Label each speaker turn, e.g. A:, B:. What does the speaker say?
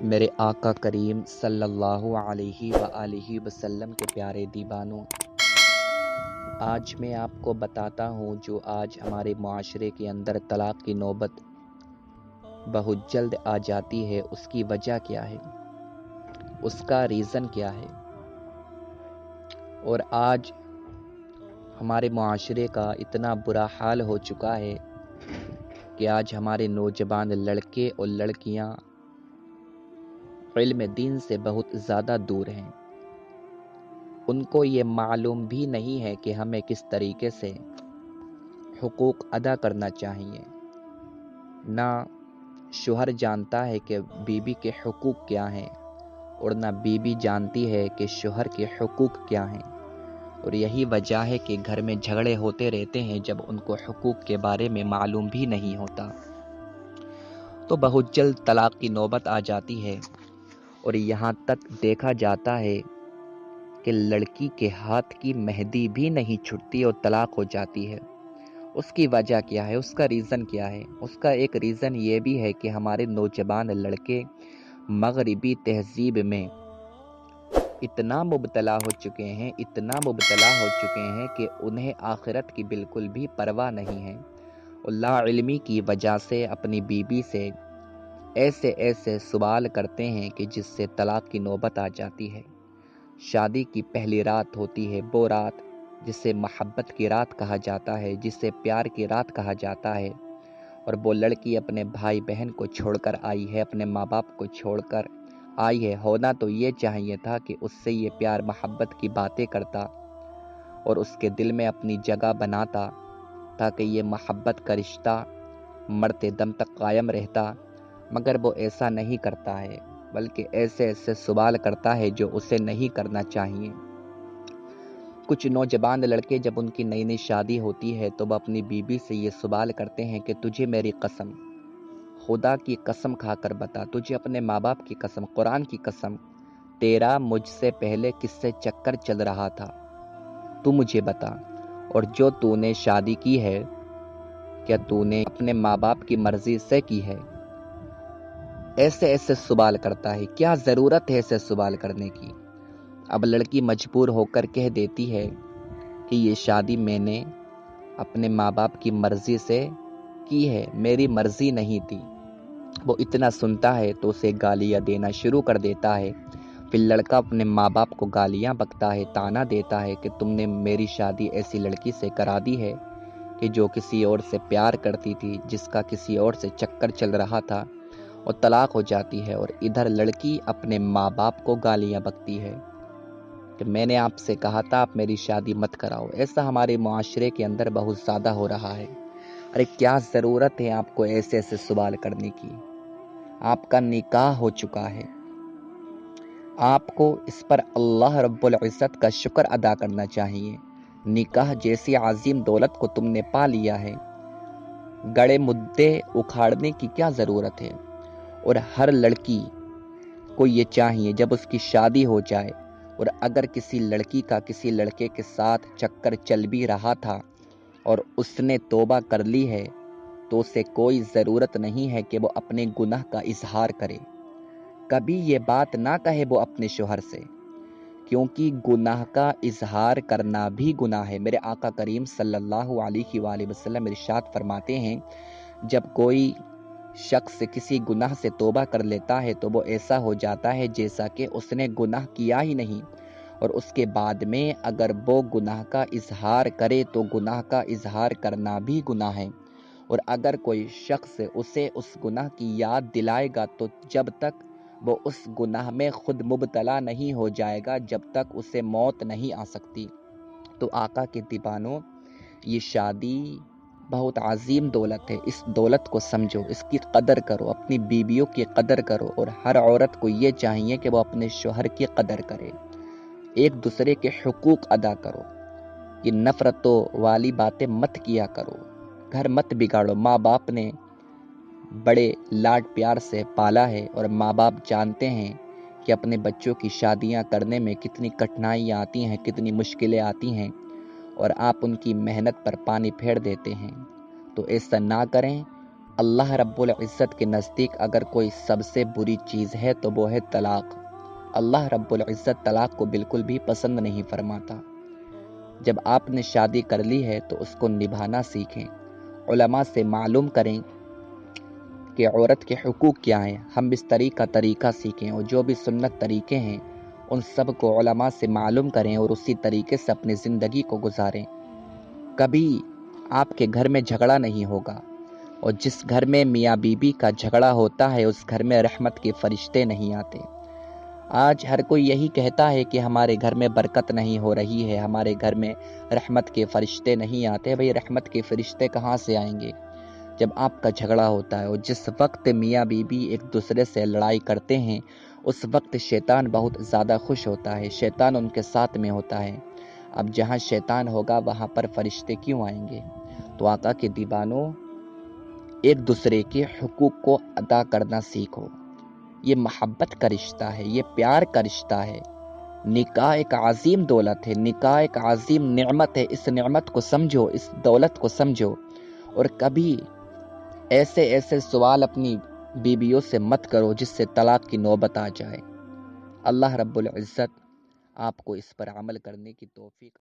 A: میرے آقا کریم صلی اللہ علیہ وآلہ وسلم کے پیارے دیوانوں، آج میں آپ کو بتاتا ہوں جو آج ہمارے معاشرے کے اندر طلاق کی نوبت بہت جلد آ جاتی ہے، اس کی وجہ کیا ہے، اس کا ریزن کیا ہے۔ اور آج ہمارے معاشرے کا اتنا برا حال ہو چکا ہے کہ آج ہمارے نوجوان لڑکے اور لڑکیاں علم دین سے بہت زیادہ دور ہیں۔ ان کو یہ معلوم بھی نہیں ہے کہ ہمیں کس طریقے سے حقوق ادا کرنا چاہیے۔ نہ شوہر جانتا ہے کہ بیوی کے حقوق کیا ہیں، اور نہ بیوی جانتی ہے کہ شوہر کے حقوق کیا ہیں۔ اور یہی وجہ ہے کہ گھر میں جھگڑے ہوتے رہتے ہیں جب ان کو حقوق کے بارے میں معلوم بھی نہیں ہوتا، تو بہت جلد طلاق کی نوبت آ جاتی ہے۔ اور یہاں تک دیکھا جاتا ہے کہ لڑکی کے ہاتھ کی مہندی بھی نہیں چھٹتی اور طلاق ہو جاتی ہے۔ اس کی وجہ کیا ہے، اس کا ریزن کیا ہے؟ اس کا ایک ریزن یہ بھی ہے کہ ہمارے نوجوان لڑکے مغربی تہذیب میں اتنا مبتلا ہو چکے ہیں کہ انہیں آخرت کی بالکل بھی پرواہ نہیں ہے، اور لا علمی کی وجہ سے اپنی بیوی سے ایسے سوال کرتے ہیں کہ جس سے طلاق کی نوبت آ جاتی ہے۔ شادی کی پہلی رات ہوتی ہے، وہ رات جسے محبت کی رات کہا جاتا ہے، جسے پیار کی رات کہا جاتا ہے، اور وہ لڑکی اپنے بھائی بہن کو چھوڑ کر آئی ہے، اپنے ماں باپ کو چھوڑ کر آئی ہے۔ ہونا تو یہ چاہیے تھا کہ اس سے یہ پیار محبت کی باتیں کرتا اور اس کے دل میں اپنی جگہ بناتا، تاکہ یہ محبت کا رشتہ مرتے دم تک قائم رہتا، مگر وہ ایسا نہیں کرتا ہے، بلکہ ایسے سوال کرتا ہے جو اسے نہیں کرنا چاہیے۔ کچھ نوجوان لڑکے جب ان کی نئی شادی ہوتی ہے تو وہ اپنی بیوی سے یہ سوال کرتے ہیں کہ تجھے میری قسم، خدا کی قسم کھا کر بتا، تجھے اپنے ماں باپ کی قسم، قرآن کی قسم، تیرا مجھ سے پہلے کس سے چکر چل رہا تھا، تو مجھے بتا، اور جو تو نے شادی کی ہے کیا تو نے اپنے ماں باپ کی مرضی سے کی ہے؟ ایسے سوال کرتا ہے۔ کیا ضرورت ہے ایسے سوال کرنے کی؟ اب لڑکی مجبور ہو کر کہہ دیتی ہے کہ یہ شادی میں نے اپنے ماں باپ کی مرضی سے کی ہے، میری مرضی نہیں تھی۔ وہ اتنا سنتا ہے تو اسے گالیاں دینا شروع کر دیتا ہے۔ پھر لڑکا اپنے ماں باپ کو گالیاں بکتا ہے، تانا دیتا ہے کہ تم نے میری شادی ایسی لڑکی سے کرا دی ہے کہ جو کسی اور سے پیار کرتی تھی، جس کا کسی اور سے چکر چل رہا تھا، اور طلاق ہو جاتی ہے۔ اور ادھر لڑکی اپنے ماں باپ کو گالیاں بکتی ہے کہ میں نے آپ سے کہا تھا آپ میری شادی مت کراؤ۔ ایسا ہمارے معاشرے کے اندر بہت زیادہ ہو رہا ہے۔ ارے کیا ضرورت ہے آپ کو ایسے سوال کرنے کی؟ آپ کا نکاح ہو چکا ہے، آپ کو اس پر اللہ رب العزت کا شکر ادا کرنا چاہیے۔ نکاح جیسی عظیم دولت کو تم نے پا لیا ہے، گڑے مدے اکھاڑنے کی کیا ضرورت ہے؟ اور ہر لڑکی کو یہ چاہیے جب اس کی شادی ہو جائے، اور اگر کسی لڑکی کا کسی لڑکے کے ساتھ چکر چل بھی رہا تھا اور اس نے توبہ کر لی ہے، تو اسے کوئی ضرورت نہیں ہے کہ وہ اپنے گناہ کا اظہار کرے۔ کبھی یہ بات نہ کہے وہ اپنے شوہر سے، کیونکہ گناہ کا اظہار کرنا بھی گناہ ہے۔ میرے آقا کریم صلی اللہ علیہ وآلہ وسلم ارشاد فرماتے ہیں، جب کوئی شخص کسی گناہ سے توبہ کر لیتا ہے تو وہ ایسا ہو جاتا ہے جیسا کہ اس نے گناہ کیا ہی نہیں، اور اس کے بعد میں اگر وہ گناہ کا اظہار کرے تو گناہ کا اظہار کرنا بھی گناہ ہے۔ اور اگر کوئی شخص اسے اس گناہ کی یاد دلائے گا تو جب تک وہ اس گناہ میں خود مبتلا نہیں ہو جائے گا، جب تک اسے موت نہیں آ سکتی۔ تو آقا کے دیوانوں، یہ شادی بہت عظیم دولت ہے، اس دولت کو سمجھو، اس کی قدر کرو، اپنی بیویوں کی قدر کرو، اور ہر عورت کو یہ چاہیے کہ وہ اپنے شوہر کی قدر کرے، ایک دوسرے کے حقوق ادا کرو، یہ نفرتوں والی باتیں مت کیا کرو، گھر مت بگاڑو۔ ماں باپ نے بڑے لاڈ پیار سے پالا ہے، اور ماں باپ جانتے ہیں کہ اپنے بچوں کی شادیاں کرنے میں کتنی کٹھنائیاں آتی ہیں، کتنی مشکلیں آتی ہیں، اور آپ ان کی محنت پر پانی پھیر دیتے ہیں۔ تو ایسا نہ کریں، اللہ رب العزت کے نزدیک اگر کوئی سب سے بری چیز ہے تو وہ ہے طلاق۔ اللہ رب العزت طلاق کو بالکل بھی پسند نہیں فرماتا۔ جب آپ نے شادی کر لی ہے تو اس کو نبھانا سیکھیں، علماء سے معلوم کریں کہ عورت کے حقوق کیا ہیں، ہم بستری کا طریقہ سیکھیں، اور جو بھی سنت طریقے ہیں ان سب کو علماء سے معلوم کریں اور اسی طریقے سے اپنی زندگی کو گزاریں۔ کبھی آپ کے گھر میں جھگڑا نہیں ہوگا، اور جس گھر میں میاں بیوی کا جھگڑا ہوتا ہے اس گھر میں رحمت کے فرشتے نہیں آتے۔ آج ہر کوئی یہی کہتا ہے کہ ہمارے گھر میں برکت نہیں ہو رہی ہے، ہمارے گھر میں رحمت کے فرشتے نہیں آتے۔ بھئی رحمت کے فرشتے کہاں سے آئیں گے جب آپ کا جھگڑا ہوتا ہے؟ اور جس وقت میاں بیوی ایک دوسرے سے لڑائی کرتے ہیں اس وقت شیطان بہت زیادہ خوش ہوتا ہے، شیطان ان کے ساتھ میں ہوتا ہے۔ اب جہاں شیطان ہوگا وہاں پر فرشتے کیوں آئیں گے؟ تو آقا کے دیوانوں، ایک دوسرے کے حقوق کو ادا کرنا سیکھو۔ یہ محبت کا رشتہ ہے، یہ پیار کا رشتہ ہے۔ نکاح ایک عظیم دولت ہے، نکاح ایک عظیم نعمت ہے۔ اس نعمت کو سمجھو، اس دولت کو سمجھو، اور کبھی ایسے سوال اپنی بیویوں سے مت کرو جس سے طلاق کی نوبت آ جائے۔ اللہ رب العزت آپ کو اس پر عمل کرنے کی توفیق